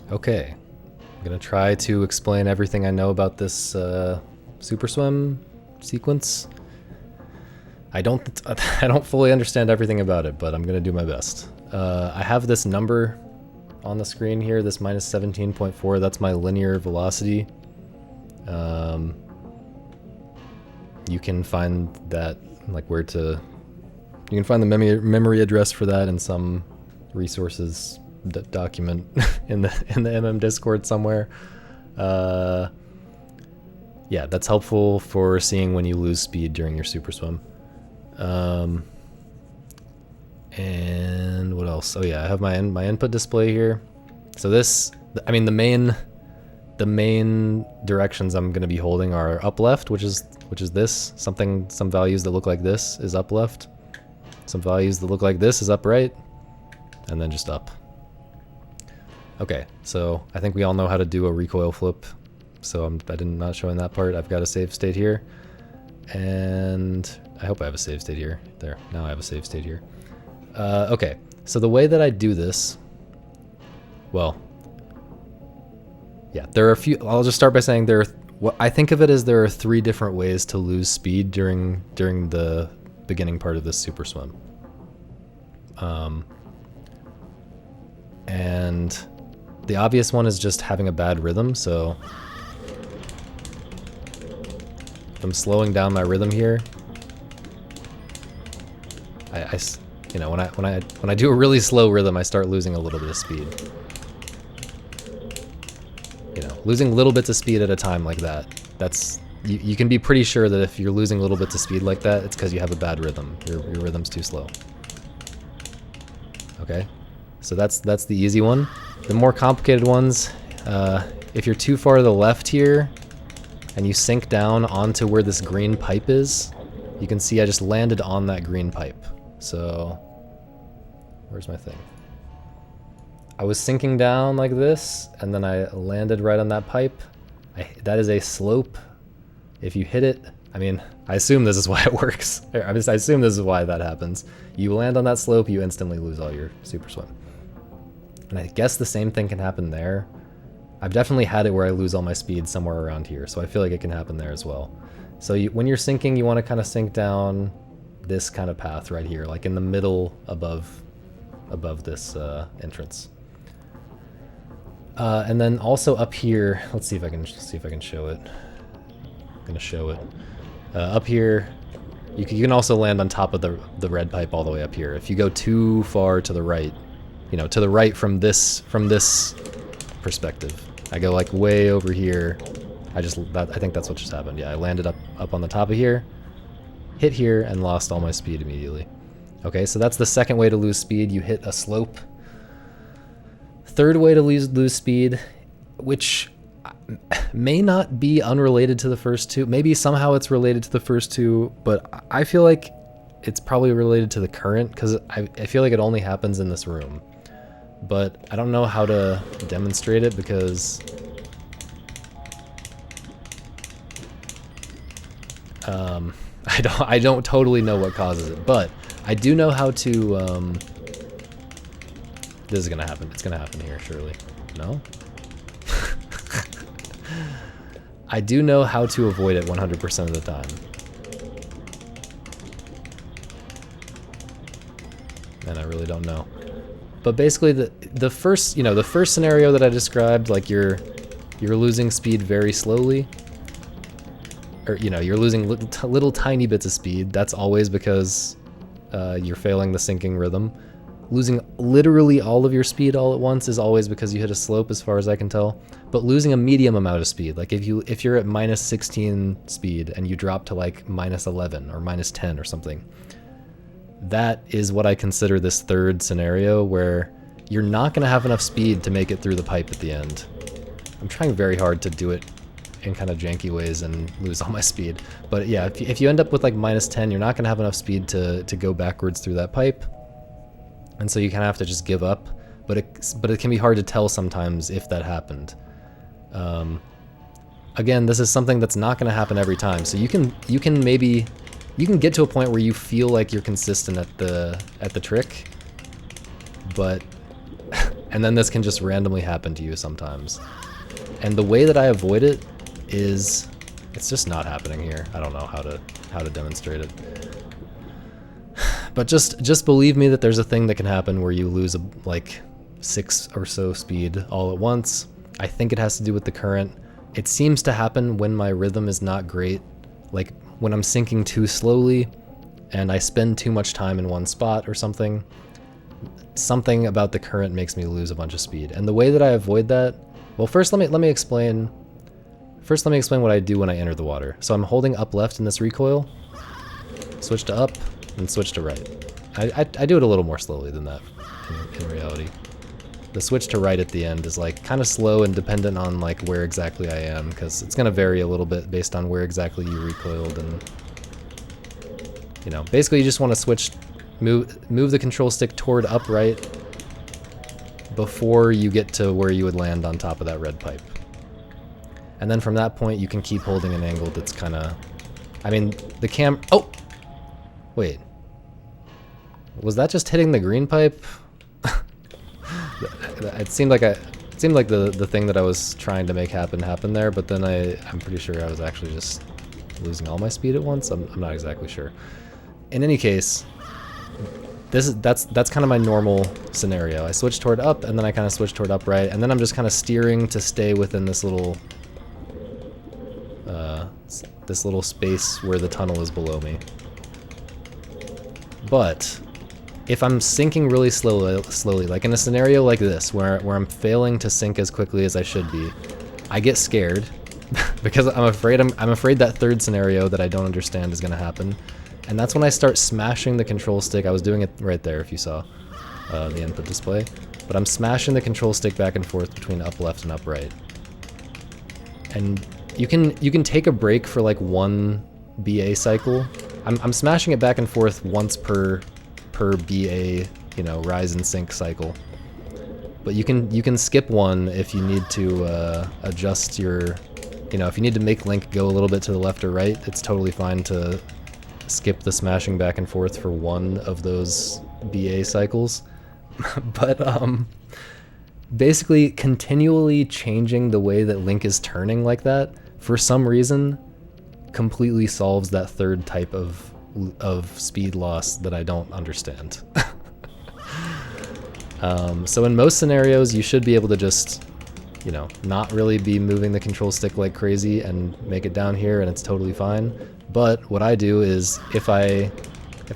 Okay, I'm gonna try to explain everything I know about this super swim sequence. I don't fully understand everything about it, but I'm gonna do my best. I have this number on the screen here, this minus 17.4. That's my linear velocity. You can find that, like you can find the memory address for that in some resources document in the MM Discord somewhere. Yeah, that's helpful for seeing when you lose speed during your super swim. And what else? Oh yeah, I have my input display here. So this, I mean, the main directions I'm going to be holding are up left, which is this. Some values that look like this is up left. Some values that look like this is up right, and then just up. Okay, so I think we all know how to do a recoil flip. So I'm not showing that part. I've got a save state here, and I hope I have a save state here. There, now I have a save state here. Okay, so the way that I do this, well, yeah, there are a few. I'll just start by saying what I think of it as there are 3 different ways to lose speed during the beginning part of this super swim. And the obvious one is just having a bad rhythm. So if I'm slowing down my rhythm here, you know, when I do a really slow rhythm, I start losing a little bit of speed. You know, losing little bits of speed at a time like that. That's you can be pretty sure that if you're losing little bits of speed like that, it's because you have a bad rhythm. Your rhythm's too slow. Okay, so that's the easy one. The more complicated ones, if you're too far to the left here, and you sink down onto where this green pipe is, you can see I just landed on that green pipe. So, where's my thing? I was sinking down like this, and then I landed right on that pipe. That is a slope. If you hit it, I mean, I assume this is why it works. I assume this is why that happens. You land on that slope, you instantly lose all your super swim. And I guess the same thing can happen there. I've definitely had it where I lose all my speed somewhere around here, so I feel like it can happen there as well. So when you're sinking, you want to kind of sink down this kind of path right here, like in the middle above this entrance. And then also up here, let's see if I can show it. I'm gonna show it. Up here, you can also land on top of the red pipe all the way up here. If you go too far to the right, you know, to the right from this perspective, I go like way over here. I think that's what just happened. Yeah, I landed up on the top of here, hit here, and lost all my speed immediately. Okay, so that's the second way to lose speed. You hit a slope. Third way to lose speed, which may not be unrelated to the first two. Maybe somehow it's related to the first two, but I feel like it's probably related to the current, because I feel like it only happens in this room. But I don't know how to demonstrate it because I don't totally know what causes it, but I do know how to this is gonna happen. It's gonna happen here, surely. No? I do know how to avoid it 100% of the time. And I really don't know. But basically the first scenario that I described, like you're losing speed very slowly, or you're losing little tiny bits of speed, that's always because you're failing the sinking rhythm. Losing literally all of your speed all at once is always because you hit a slope, as far as I can tell. But losing a medium amount of speed, like if you're at minus 16 speed and you drop to like minus 11 or minus 10 or something, that is what I consider this third scenario, where you're not going to have enough speed to make it through the pipe at the end. I'm trying very hard to do it in kind of janky ways and lose all my speed. But yeah, if you end up with like minus 10, you're not going to have enough speed to go backwards through that pipe. And so you kind of have to just give up, but it can be hard to tell sometimes if that happened. Again, this is something that's not going to happen every time. So you can get to a point where you feel like you're consistent at the trick, but And then this can just randomly happen to you sometimes. And the way that I avoid it is, it's just not happening here. I don't know how to demonstrate it. But just believe me that there's a thing that can happen where you lose like 6 or so speed all at once. I think it has to do with the current. It seems to happen when my rhythm is not great, like when I'm sinking too slowly and I spend too much time in one spot or something. Something about the current makes me lose a bunch of speed. And the way that I avoid that, well, first let me explain. First, let me explain what I do when I enter the water. So I'm holding up left in this recoil, switch to up, and switch to right. I do it a little more slowly than that in reality. The switch to right at the end is like kind of slow and dependent on like where exactly I am, because it's going to vary a little bit based on where exactly you recoiled. And you know, basically you just want to switch, move the control stick toward upright before you get to where you would land on top of that red pipe. And then from that point you can keep holding an angle that's kind of, I mean, the oh! Wait. Was that just hitting the green pipe? It seemed like the thing that I was trying to make happen there, but then I'm pretty sure I was actually just losing all my speed at once. I'm not exactly sure. In any case, that's kind of my normal scenario. I switch toward up, and then I kind of switch toward upright, and then I'm just kind of steering to stay within this little space where the tunnel is below me. But if I'm sinking really slowly, like in a scenario like this, where I'm failing to sink as quickly as I should be, I get scared because I'm afraid that third scenario that I don't understand is going to happen. And that's when I start smashing the control stick. I was doing it right there if you saw the input display. But I'm smashing the control stick back and forth between up left and up right. And you can take a break for like one BA cycle. I'm smashing it back and forth once per BA, you know, rise and sink cycle. But you can skip one if you need to adjust your, you know, if you need to make Link go a little bit to the left or right, it's totally fine to skip the smashing back and forth for one of those BA cycles. But basically continually changing the way that Link is turning like that, for some reason, completely solves that third type of speed loss that I don't understand. So in most scenarios, you should be able to just, you know, not really be moving the control stick like crazy and make it down here, and it's totally fine. But what I do is if I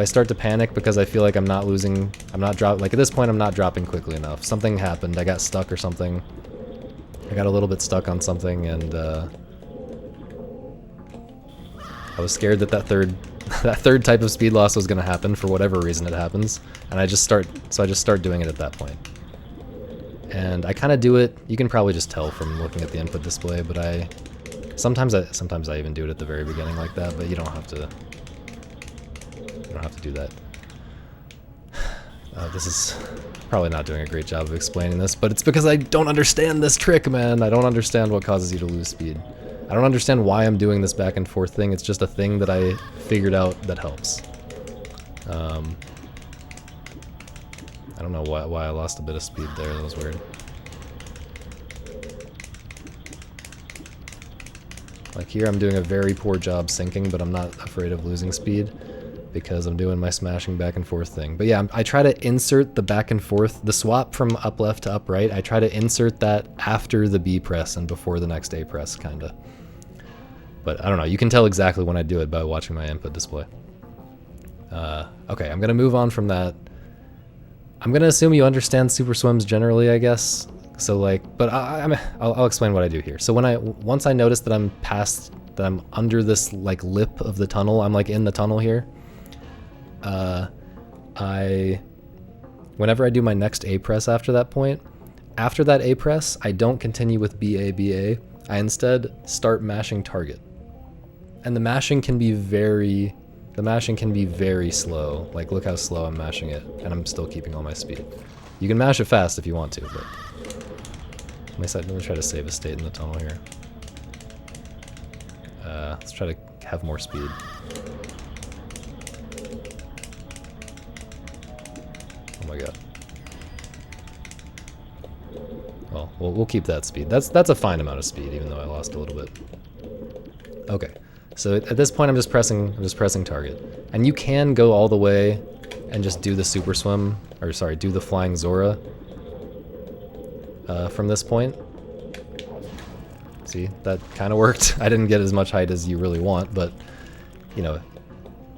start to panic because I feel like like at this point I'm not dropping quickly enough. Something happened, I got stuck or something. I got a little bit stuck on something, and I was scared that third type of speed loss was going to happen for whatever reason it happens, and I just start doing it at that point. And I kind of do it, you can probably just tell from looking at the input display, but sometimes I even do it at the very beginning like that, but you don't have to do that. This is probably not doing a great job of explaining this, but it's because I don't understand this trick, man. I don't understand what causes you to lose speed. I don't understand why I'm doing this back and forth thing. It's just a thing that I figured out that helps. I don't know why I lost a bit of speed there. That was weird. Like here I'm doing a very poor job sinking, but I'm not afraid of losing speed because I'm doing my smashing back and forth thing. But yeah, I try to insert the back and forth, the swap from up left to up right, I try to insert that after the B press and before the next A press, kinda. But I don't know, you can tell exactly when I do it by watching my input display. Okay, I'm gonna move on from that. I'm gonna assume you understand super swims generally, I guess. So like, but I'll explain what I do here. So once I notice that I'm under this like lip of the tunnel, I'm like in the tunnel here. Whenever I do my next A press after that point, after that A press, I don't continue with BA. I instead start mashing target. And the mashing can be very slow. Like look how slow I'm mashing it, and I'm still keeping all my speed. You can mash it fast if you want to, but let me try to save a state in the tunnel here. Let's try to have more speed. Oh my god. Well, we'll keep that speed. That's a fine amount of speed, even though I lost a little bit. Okay, so at this point I'm just pressing target. And you can go all the way and just do the super swim, or sorry, do the flying Zora from this point. See, that kind of worked. I didn't get as much height as you really want, but, you know,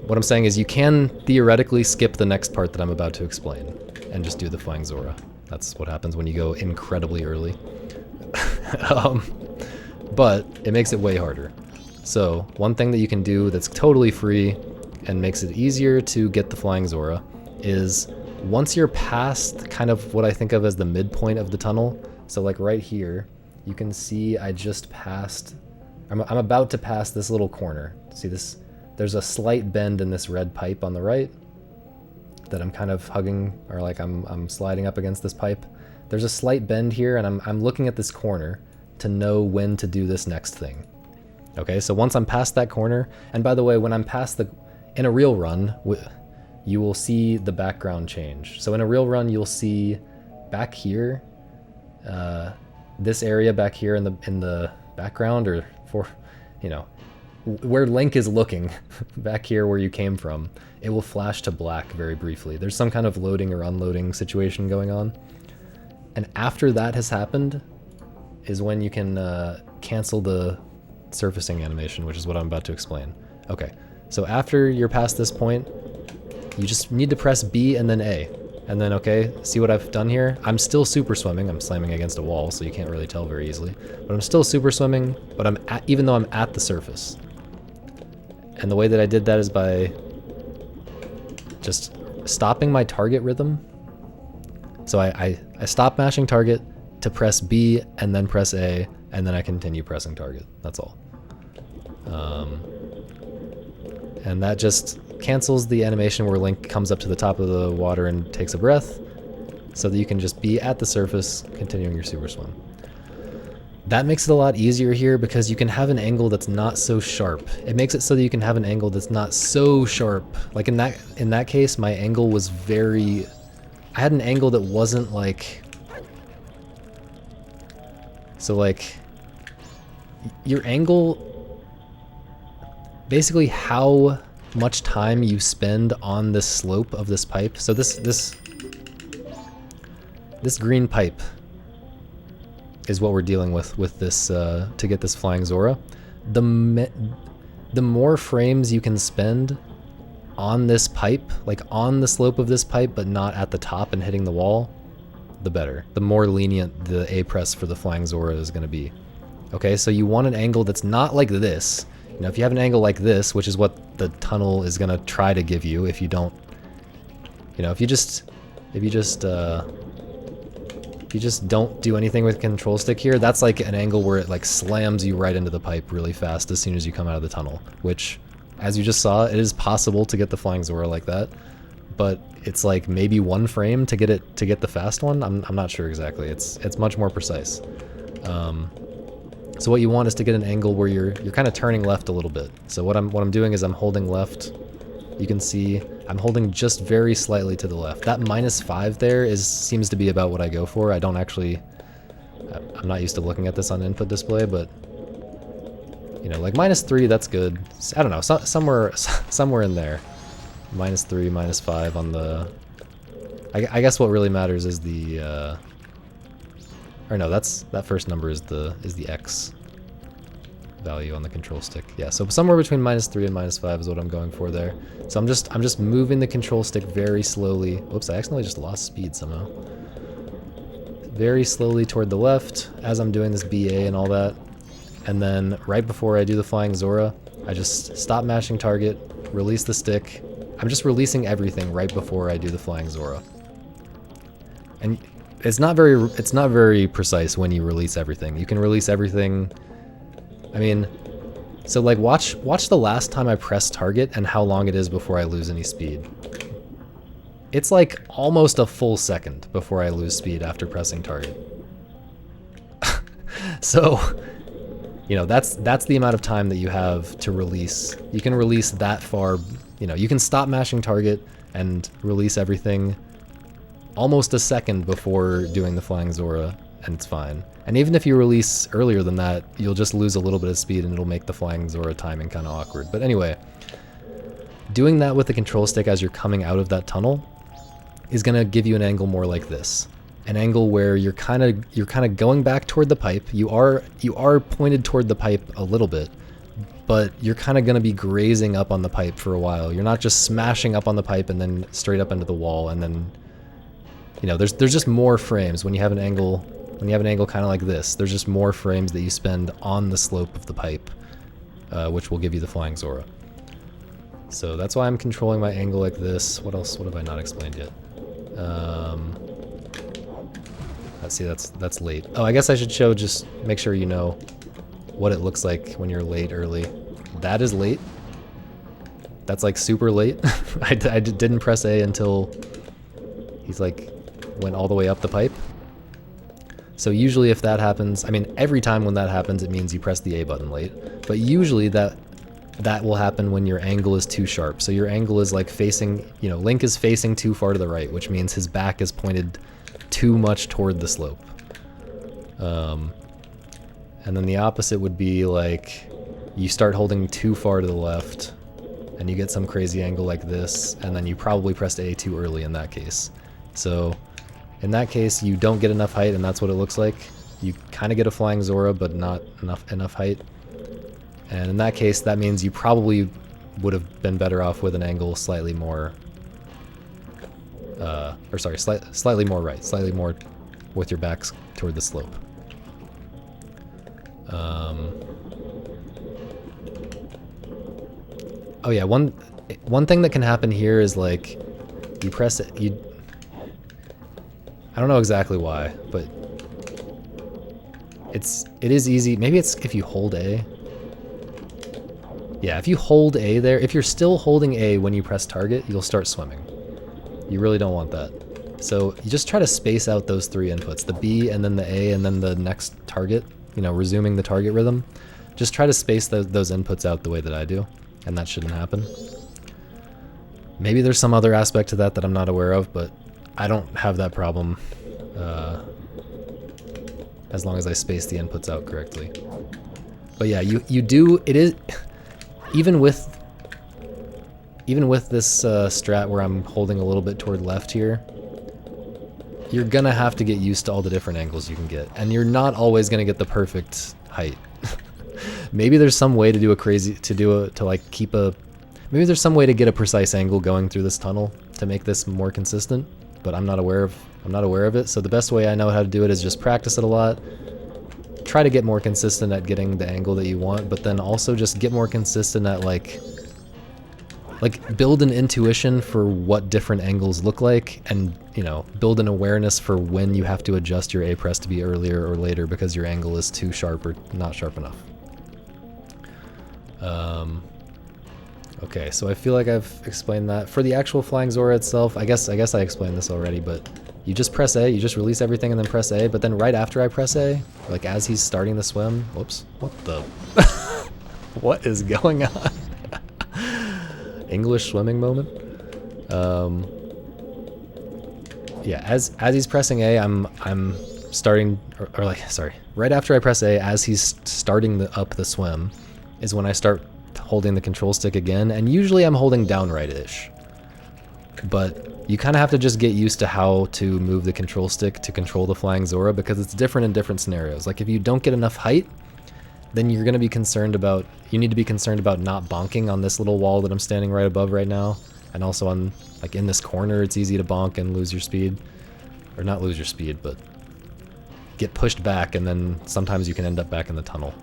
what I'm saying is you can theoretically skip the next part that I'm about to explain and just do the flying Zora. That's what happens when you go incredibly early. But it makes it way harder. So one thing that you can do that's totally free and makes it easier to get the flying Zora is once you're past kind of what I think of as the midpoint of the tunnel, so like right here, you can see I just passed, I'm about to pass this little corner. See this? There's a slight bend in this red pipe on the right that I'm kind of hugging, or like I'm sliding up against this pipe. There's a slight bend here, and I'm looking at this corner to know when to do this next thing. Okay, so once I'm past that corner, and by the way, when I'm past in a real run, you will see the background change. So in a real run, you'll see back here, this area back here in the background, or for, you know, where Link is looking, back here where you came from, it will flash to black very briefly. There's some kind of loading or unloading situation going on. And after that has happened is when you can cancel the surfacing animation, which is what I'm about to explain. Okay, so after you're past this point, you just need to press B and then A. And then, okay, see what I've done here? I'm still super swimming. I'm slamming against a wall, so you can't really tell very easily. But I'm still super swimming, but even though I'm at the surface. And the way that I did that is by just stopping my target rhythm. So I stop mashing target to press B and then press A, and then I continue pressing target. That's all. And that just cancels the animation where Link comes up to the top of the water and takes a breath, so that you can just be at the surface, continuing your super swim. That makes it a lot easier here because you can have an angle that's not so sharp. It makes it so that you can have an angle that's not so sharp. Like in that case, my angle was I had an angle that wasn't like, so like your angle, basically how much time you spend on this slope of this pipe. So this green pipe is what we're dealing with this to get this flying Zora. The more frames you can spend on this pipe, like on the slope of this pipe, but not at the top and hitting the wall, the better. The more lenient the A press for the flying Zora is going to be. Okay, so you want an angle that's not like this. You know, if you have an angle like this, which is what the tunnel is going to try to give you if you don't, you know, if you just don't do anything with control stick here, that's like an angle where it like slams you right into the pipe really fast as soon as you come out of the tunnel, which, as you just saw, it is possible to get the flying Zora like that, but it's like maybe one frame to get the fast one. I'm not sure exactly. It's much more precise. So what you want is to get an angle where you're kind of turning left a little bit. So what I'm doing is I'm holding left. You can see I'm holding just very slightly to the left. That -5 there seems to be about what I go for. I don't actually, I'm not used to looking at this on input display, but you know, like -3, that's good. I don't know, somewhere in there. -3, -5 on the, I guess what really matters is the, or no, that first number is the X value on the control stick. Yeah, so somewhere between -3 and -5 is what I'm going for there. So I'm just moving the control stick very slowly. Whoops, I accidentally just lost speed somehow. Very slowly toward the left as I'm doing this BA and all that. And then right before I do the flying Zora, I just stop mashing target, release the stick. I'm just releasing everything right before I do the flying Zora. And it's not very precise when you release everything. You can release everything. I mean, so like watch the last time I press target and how long it is before I lose any speed. It's like almost a full second before I lose speed after pressing target. So, you know, that's the amount of time that you have to release. You can release that far, you know, you can stop mashing target and release everything almost a second before doing the flying Zora, and it's fine. And even if you release earlier than that, you'll just lose a little bit of speed and it'll make the flying Zora timing kind of awkward. But anyway, doing that with the control stick as you're coming out of that tunnel is going to give you an angle more like this. An angle where you're kind of going back toward the pipe. You are pointed toward the pipe a little bit, but you're kind of going to be grazing up on the pipe for a while. You're not just smashing up on the pipe and then straight up into the wall, and then, you know, there's just more frames when you have an angle. When you have an angle kind of like this, there's just more frames that you spend on the slope of the pipe, which will give you the flying Zora. So that's why I'm controlling my angle like this. What else? What have I not explained yet? Let's see, that's late. Oh, I guess I should show, just make sure you know what it looks like when you're late early. That is late. That's like super late. I didn't press A until he's like went all the way up the pipe. So usually if that happens, I mean, every time when that happens, it means you press the A button late. But usually that will happen when your angle is too sharp. So your angle is like facing, you know, Link is facing too far to the right, which means his back is pointed too much toward the slope. And then the opposite would be like you start holding too far to the left and you get some crazy angle like this, and then you probably pressed A too early in that case. So in that case, you don't get enough height, and that's what it looks like. You kind of get a flying Zora, but not enough height. And in that case, that means you probably would have been better off with an angle slightly more, slightly more right, slightly more with your backs toward the slope. Oh yeah, one thing that can happen here is like you press it, I don't know exactly why, but it is easy. Maybe it's if you hold A. Yeah, if you hold A there, if you're still holding A when you press target, you'll start swimming. You really don't want that. So you just try to space out those three inputs, the B and then the A and then the next target, you know, resuming the target rhythm. Just try to space those inputs out the way that I do, and that shouldn't happen. Maybe there's some other aspect to that I'm not aware of, but I don't have that problem as long as I space the inputs out correctly. But yeah, you do, it is, even with this strat where I'm holding a little bit toward left here, you're gonna have to get used to all the different angles you can get, and you're not always gonna get the perfect height. Maybe there's some way to do maybe there's some way to get a precise angle going through this tunnel to make this more consistent, but I'm not aware of it. So the best way I know how to do it is just practice it a lot. Try to get more consistent at getting the angle that you want, but then also just get more consistent at like build an intuition for what different angles look like, and, you know, build an awareness for when you have to adjust your A press to be earlier or later because your angle is too sharp or not sharp enough. Okay, so I feel like I've explained that. For the actual flying Zora itself, I guess I explained this already, but you just press A, you just release everything and then press A, but then right after I press A, like as he's starting to swim, whoops, what the, what is going on? English swimming moment? Yeah, as he's pressing A, I'm starting, or like, sorry, right after I press A, as he's starting up the swim, is when I start holding the control stick again, and usually I'm holding down right-ish. But you kind of have to just get used to how to move the control stick to control the flying Zora, because it's different in different scenarios. Like if you don't get enough height, then you're going to be concerned about, you need to be concerned about not bonking on this little wall that I'm standing right above right now. And also on, like in this corner, it's easy to bonk and lose your speed. Or not lose your speed, but get pushed back, and then sometimes you can end up back in the tunnel.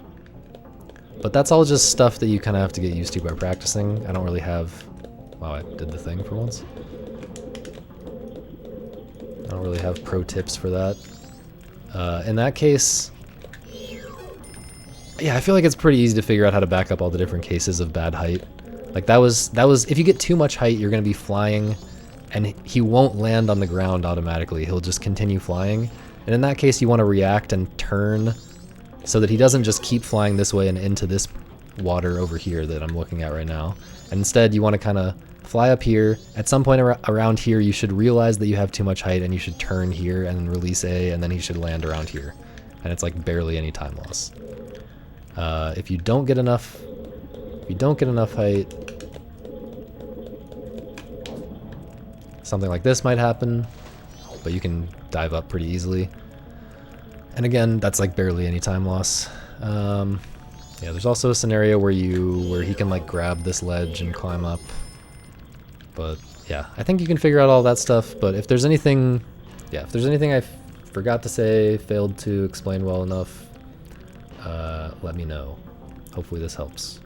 But that's all just stuff that you kind of have to get used to by practicing. I don't really have... Wow, I did the thing for once. I don't really have pro tips for that. In that case... Yeah, I feel like it's pretty easy to figure out how to back up all the different cases of bad height. Like that was... If you get too much height, you're going to be flying, and he won't land on the ground automatically. He'll just continue flying. And in that case, you want to react and turn so that he doesn't just keep flying this way and into this water over here that I'm looking at right now. And instead, you want to kind of fly up here. At some point around here, you should realize that you have too much height and you should turn here and release A, and then he should land around here. And it's like barely any time loss. If you don't get enough height, something like this might happen, but you can dive up pretty easily. And again, that's like barely any time loss. Yeah, there's also a scenario where he can like grab this ledge and climb up. But yeah, I think you can figure out all that stuff. But if there's anything, I forgot to say, failed to explain well enough, let me know. Hopefully this helps.